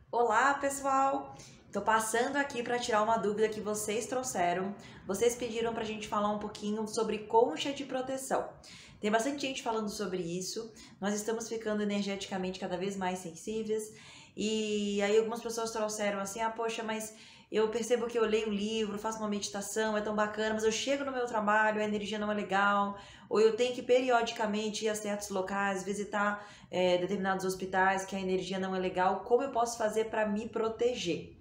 Olá, pessoal! Tô passando aqui para tirar uma dúvida que vocês trouxeram. Vocês pediram para a gente falar um pouquinho sobre concha de proteção. Tem bastante gente falando sobre isso. Nós estamos ficando energeticamente cada vez mais sensíveis. E aí algumas pessoas trouxeram assim: ah, poxa, mas eu percebo que eu leio um livro, faço uma meditação, é tão bacana, mas eu chego no meu trabalho, a energia não é legal, ou eu tenho que periodicamente ir a certos locais, visitar determinados hospitais que a energia não é legal, como eu posso fazer para me proteger?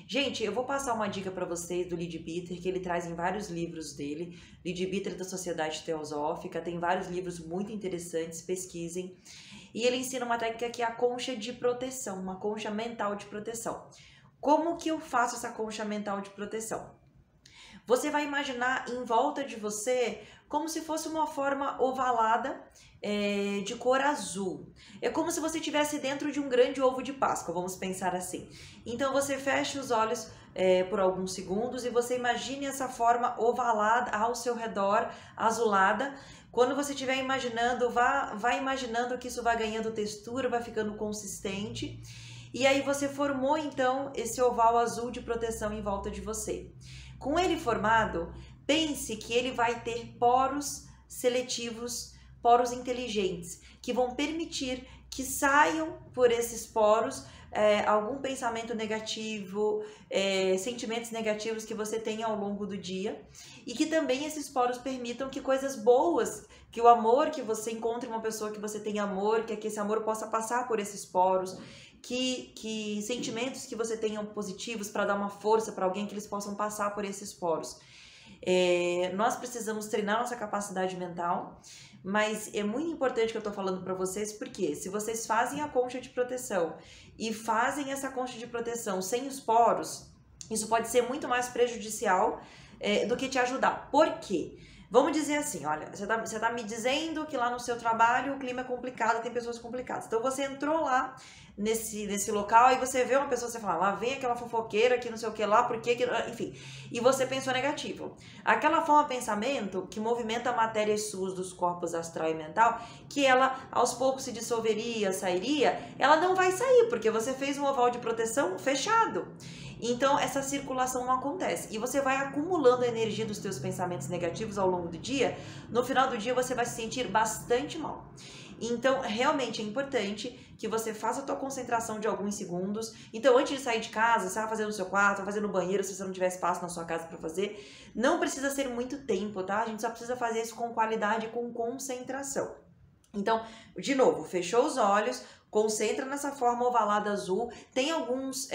Gente, eu vou passar uma dica para vocês do Leadbeater, que ele traz em vários livros dele. Leadbeater da Sociedade Teosófica, tem vários livros muito interessantes, pesquisem. E ele ensina uma técnica que é a concha de proteção, uma concha mental de proteção. Como que eu faço essa concha mental de proteção? Você vai imaginar em volta de você como se fosse uma forma ovalada de cor azul. É como se você estivesse dentro de um grande ovo de Páscoa, vamos pensar assim. Então você fecha os olhos por alguns segundos e você imagine essa forma ovalada ao seu redor, azulada. Quando você estiver imaginando, vá imaginando que isso vai ganhando textura, vai ficando consistente. E aí você formou então esse oval azul de proteção em volta de você. Com ele formado, pense que ele vai ter poros seletivos, poros inteligentes, que vão permitir que saiam por esses poros algum pensamento negativo, sentimentos negativos que você tenha ao longo do dia, e que também esses poros permitam que coisas boas, que o amor, que você encontre uma pessoa que você tenha amor, que esse amor possa passar por esses poros, que sentimentos que você tenha positivos para dar uma força para alguém, que eles possam passar por esses poros. Nós precisamos treinar nossa capacidade mental, mas é muito importante que eu estou falando para vocês, porque se vocês fazem a concha de proteção e fazem essa concha de proteção sem os poros, isso pode ser muito mais prejudicial do que te ajudar. Por quê? Vamos dizer assim, olha, você tá me dizendo que lá no seu trabalho o clima é complicado, tem pessoas complicadas. Então você entrou lá nesse local e você vê uma pessoa, você fala, lá vem aquela fofoqueira que não sei o que lá, porque, enfim, e você pensou negativo. Aquela forma de pensamento que movimenta matérias suas dos corpos astral e mental, que ela aos poucos se dissolveria, sairia, ela não vai sair, porque você fez um oval de proteção fechado. Então, essa circulação não acontece. E você vai acumulando a energia dos teus pensamentos negativos ao longo do dia. No final do dia, você vai se sentir bastante mal. Então, realmente é importante que você faça a tua concentração de alguns segundos. Então, antes de sair de casa, você vai fazer no seu quarto, vai fazer no banheiro, se você não tiver espaço na sua casa para fazer. Não precisa ser muito tempo, tá? A gente só precisa fazer isso com qualidade e com concentração. Então, de novo, fechou os olhos, concentra nessa forma ovalada azul. Tem alguns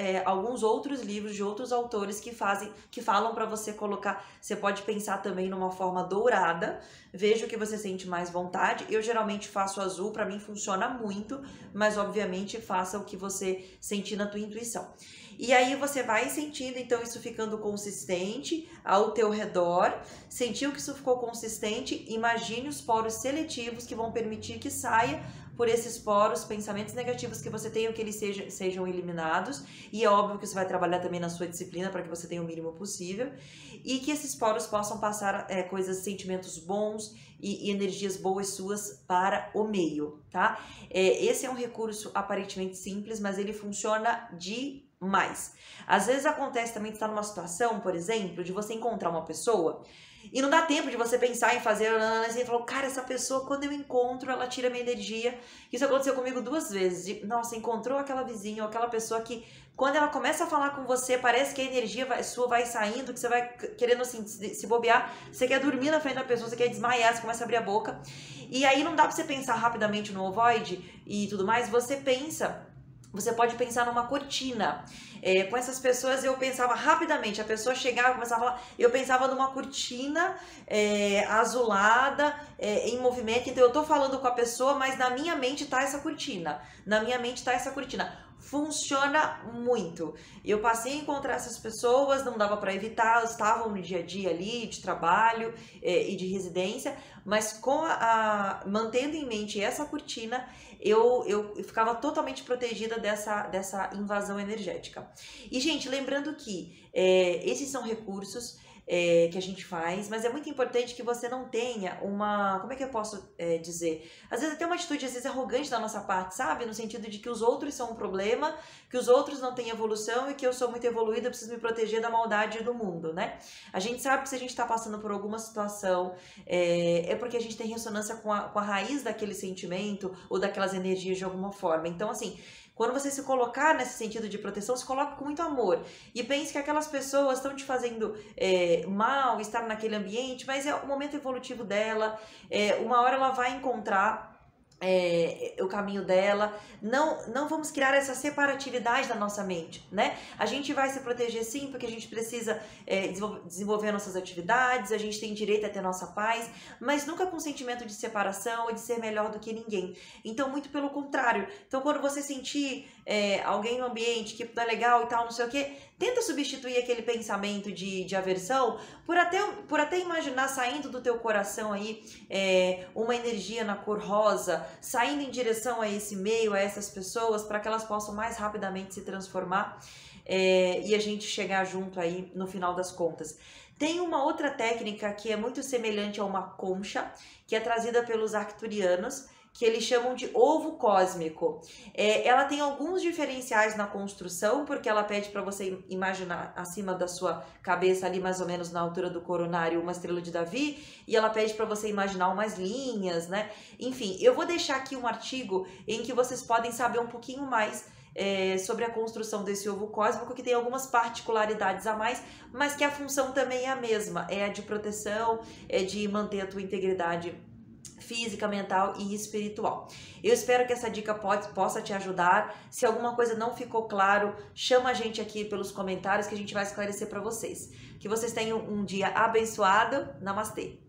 outros livros de outros autores que falam para você colocar. Você pode pensar também numa forma dourada. Veja o que você sente mais vontade. Eu geralmente faço azul, para mim funciona muito, mas obviamente faça o que você sentir na tua intuição. E aí você vai sentindo então isso ficando consistente ao teu redor. Sentiu que isso ficou consistente? Imagine os poros seletivos que vão permitir que saia por esses poros pensamentos negativos que você tenha, que eles sejam eliminados. E é óbvio que você vai trabalhar também na sua disciplina para que você tenha o mínimo possível. E que esses poros possam passar coisas, sentimentos bons e energias boas suas para o meio, tá? Esse é um recurso aparentemente simples, mas ele funciona demais. Às vezes acontece também de estar numa situação, por exemplo, de você encontrar uma pessoa e não dá tempo de você pensar em fazer, e você falou, cara, essa pessoa, quando eu encontro, ela tira minha energia. Isso aconteceu comigo 2 vezes. Nossa, encontrou aquela vizinha ou aquela pessoa que, quando ela começa a falar com você, parece que a energia sua vai saindo, que você vai querendo assim, se bobear, você quer dormir na frente da pessoa, você quer desmaiar, você começa a abrir a boca. E aí não dá pra você pensar rapidamente no ovoide e tudo mais, você pode pensar numa cortina. Com essas pessoas eu pensava rapidamente, a pessoa chegava, começava a falar, eu pensava numa cortina azulada, em movimento, então eu tô falando com a pessoa, mas na minha mente tá essa cortina, funciona muito. Eu passei a encontrar essas pessoas, não dava para evitar, elas estavam no dia a dia ali, de trabalho e de residência, mas mantendo em mente essa cortina, eu ficava totalmente protegida dessa invasão energética. E, gente, lembrando que esses são recursos, que a gente faz, mas é muito importante que você não tenha uma, como é que eu posso dizer? Às vezes até uma atitude, às vezes arrogante da nossa parte, sabe? No sentido de que os outros são um problema, que os outros não têm evolução e que eu sou muito evoluída, eu preciso me proteger da maldade do mundo, né? A gente sabe que se a gente está passando por alguma situação, é porque a gente tem ressonância com a raiz daquele sentimento ou daquelas energias de alguma forma. Então, assim, quando você se colocar nesse sentido de proteção, se coloque com muito amor. E pense que aquelas pessoas estão te fazendo mal, estar naquele ambiente, mas é o momento evolutivo dela. Uma hora ela vai encontrar o caminho dela. Não vamos criar essa separatividade da nossa mente, né? A gente vai se proteger sim, porque a gente precisa desenvolver nossas atividades, a gente tem direito a ter nossa paz, mas nunca com sentimento de separação ou de ser melhor do que ninguém. Então, muito pelo contrário. Então, quando você sentir alguém no ambiente que não é legal e tal, não sei o que, tenta substituir aquele pensamento de aversão por até imaginar saindo do teu coração aí uma energia na cor rosa, saindo em direção a esse meio, a essas pessoas, para que elas possam mais rapidamente se transformar e a gente chegar junto aí no final das contas. Tem uma outra técnica que é muito semelhante a uma concha, que é trazida pelos arcturianos, que eles chamam de ovo cósmico. Ela tem alguns diferenciais na construção, porque ela pede para você imaginar acima da sua cabeça, ali mais ou menos na altura do coronário, uma estrela de Davi, e ela pede para você imaginar umas linhas, né? Enfim, eu vou deixar aqui um artigo em que vocês podem saber um pouquinho mais sobre a construção desse ovo cósmico, que tem algumas particularidades a mais, mas que a função também é a mesma, é a de proteção, é de manter a tua integridade física, mental e espiritual. Eu espero que essa dica possa te ajudar. Se alguma coisa não ficou claro, chama a gente aqui pelos comentários que a gente vai esclarecer para vocês. Que vocês tenham um dia abençoado. Namastê!